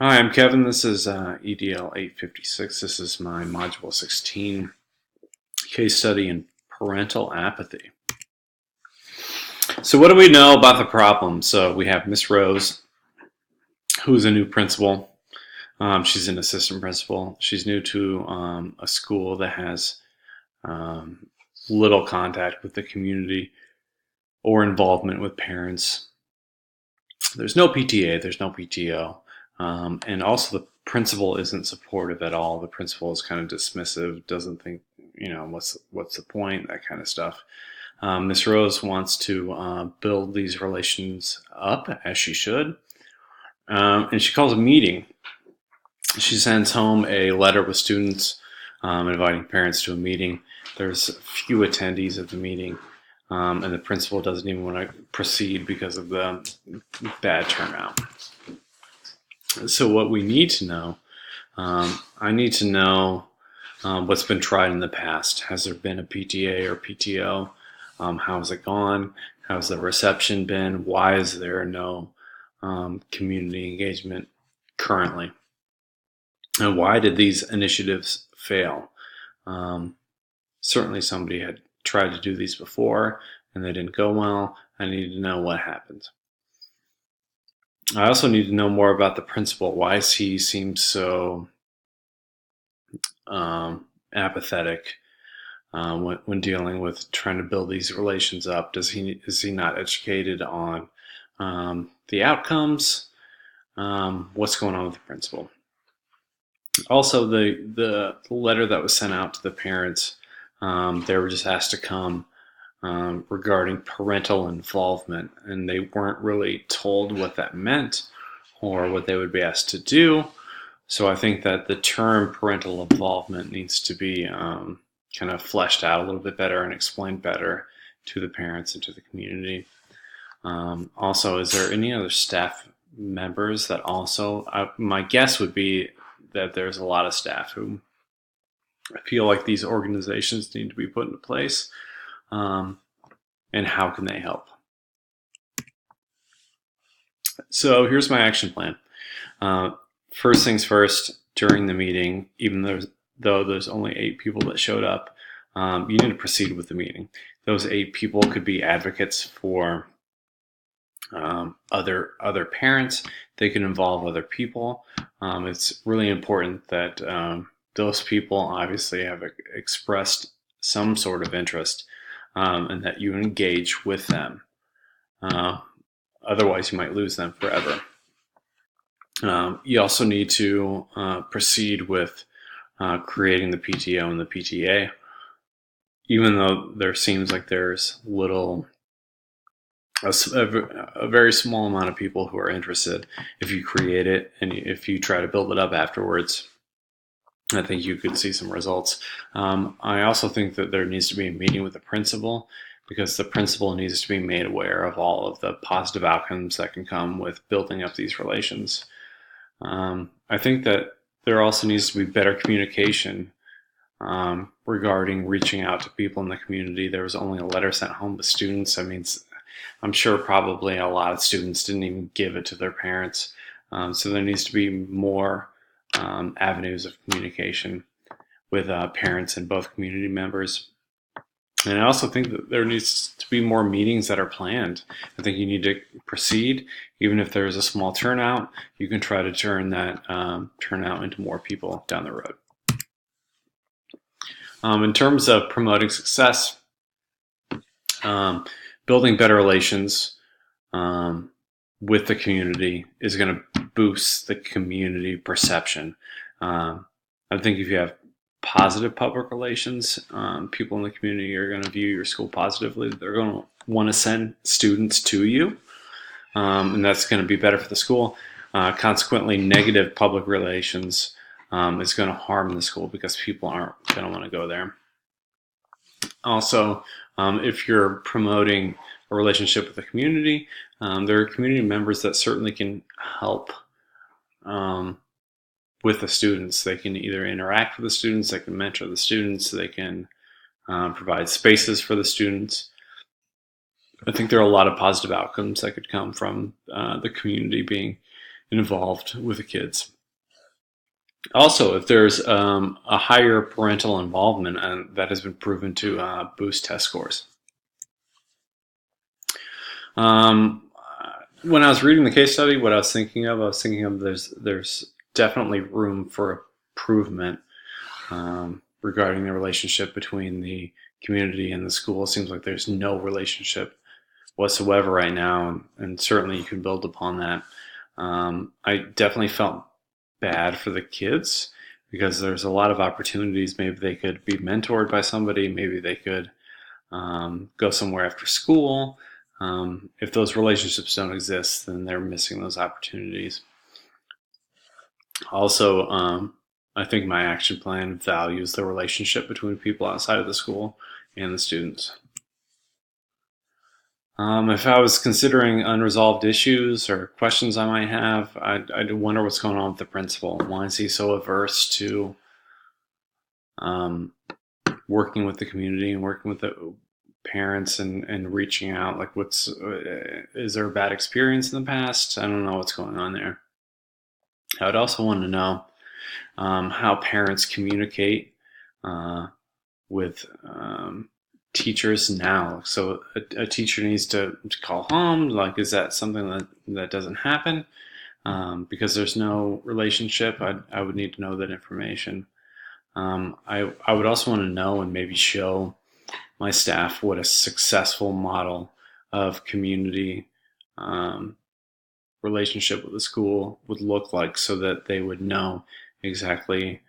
Hi, I'm Kevin. This is EDL 856. This is my Module 16 case study in parental apathy. So what do we know about the problem? So we have Miss Rose, who's a new principal. She's an assistant principal. She's new to a school that has um, little contact with the community or involvement with parents. There's no PTA, there's no PTO. And also the principal isn't supportive at all. The principal is kind of dismissive, doesn't think, what's the point, that kind of stuff. Miss Rose wants to build these relations up, as she should. And she calls a meeting. She sends home a letter with students inviting parents to a meeting. There's few attendees at the meeting. And the principal doesn't even want to proceed because of the bad turnout. So what we need to know, I need to know what's been tried in the past. Has there been a PTA or PTO? How's it gone? How's the reception been? Why is there no community engagement currently? And why did these initiatives fail? Certainly somebody had tried to do these before and they didn't go well. I need to know what happened. I also need to know more about the principal. Why does he seem so apathetic when dealing with trying to build these relations up? Is he not educated on the outcomes? What's going on with the principal? Also, the letter that was sent out to the parents, they were just asked to come regarding parental involvement, and they weren't really told what that meant or what they would be asked to do. So I think that the term parental involvement needs to be kind of fleshed out a little bit better and explained better to the parents and to the community. Also, is there any other staff members that also, my guess would be that there's a lot of staff who feel like these organizations need to be put into place. And how can they help? So here's my action plan. First things first, during the meeting, even though there's only 8 people that showed up, you need to proceed with the meeting. Those 8 people could be advocates for other parents. They can involve other people. It's really important that those people obviously have expressed some sort of interest and that you engage with them. Otherwise, you might lose them forever. You also need to proceed with creating the PTO and the PTA. Even though there seems like there's a very small amount of people who are interested, if you create it and if you try to build it up afterwards, I think you could see some results. I also think that there needs to be a meeting with the principal, because the principal needs to be made aware of all of the positive outcomes that can come with building up these relations. I think that there also needs to be better communication regarding reaching out to people in the community. There was only a letter sent home to students. I mean, I'm sure probably a lot of students didn't even give it to their parents. So there needs to be more avenues of communication with parents and both community members. And I also think that there needs to be more meetings that are planned. I think you need to proceed, even if there's a small turnout, you can try to turn that turnout into more people down the road. In terms of promoting success, building better relations with the community is going to boost the community perception. I think if you have positive public relations, people in the community are going to view your school positively. They're going to want to send students to you, and that's going to be better for the school. Consequently, negative public relations is going to harm the school because people aren't going to want to go there. Also, if you're promoting a relationship with the community, there are community members that certainly can help with the students. They can either interact with the students, they can mentor the students, they can provide spaces for the students. I think there are a lot of positive outcomes that could come from the community being involved with the kids. Also, if there's a higher parental involvement, that has been proven to boost test scores. When I was reading the case study, what I was thinking of, there's definitely room for improvement regarding the relationship between the community and the school. It seems like there's no relationship whatsoever right now, and certainly you can build upon that. I definitely felt bad for the kids because there's a lot of opportunities. Maybe they could be mentored by somebody. Maybe they could go somewhere after school. If those relationships don't exist, then they're missing those opportunities. Also, I think my action plan values the relationship between people outside of the school and the students. If I was considering unresolved issues or questions I might have, I'd wonder what's going on with the principal. Why is he so averse to working with the community and working with the parents and reaching out? Like, is there a bad experience in the past? I don't know what's going on there. I would also want to know how parents communicate with teachers now. So a teacher needs to call home. Like, is that something that doesn't happen? Because there's no relationship, I would need to know that information. I would also want to know and maybe show my staff what a successful model of community relationship with the school would look like, so that they would know exactly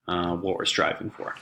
what we're striving for.